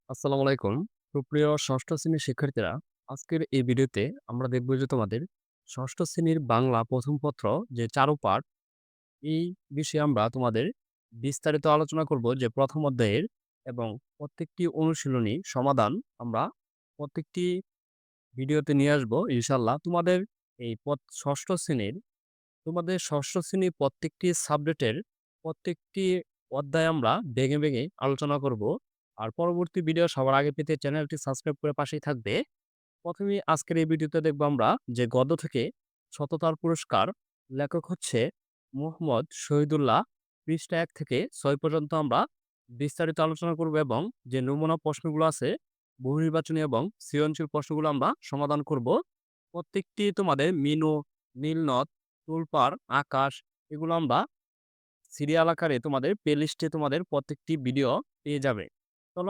আসসালামু আলাইকুম। সুপ্রিয় ষষ্ঠ শ্রেণীর শিক্ষার্থীরা, আজকের এই ভিডিওতে আমরা দেখব যে তোমাদের ষষ্ঠ শ্রেণীর বাংলা প্রথম পত্র যে চারুপাঠ, এই বিষয়ে আমরা তোমাদের বিস্তারিত আলোচনা করব যে প্রথম অধ্যায়ের এবং প্রত্যেকটি অনুশীলনী সমাধান আমরা প্রত্যেকটি ভিডিওতে নিয়ে আসবো ইনশাআল্লাহ। তোমাদের ষষ্ঠ শ্রেণীর প্রত্যেকটি সাবজেক্টের প্রত্যেকটি অধ্যায় আমরা ভেঙে, ভেঙে আলোচনা করব। আর পরবর্তী ভিডিও সবার আগে পেতে চ্যানেলটি সাবস্ক্রাইব করে পাশেই থাকবে। ১ম এই আজকের এই ভিডিওতে দেখব আমরা যে গদ্য থেকে সততার পুরস্কার, লেখক হচ্ছে মুহম্মদ শহীদুল্লাহ। পৃষ্ঠা ১ থেকে ৬ পর্যন্ত আমরা বিস্তারিত আলোচনা করব এবং যে নমুনা প্রশ্নগুলো আছে, বহু নির্বাচনী এবং সৃজনশীল প্রশ্নগুলো আমরা সমাধান করব। প্রত্যেকটি তোমাদের মিনু, নীলনদ, তোলপাড়, আকাশ এগুলো আমরা সিরিয়াল আকারে তোমাদের প্লেলিস্টে তোমাদের প্রত্যেকটি ভিডিও পেয়ে যাবে। চলো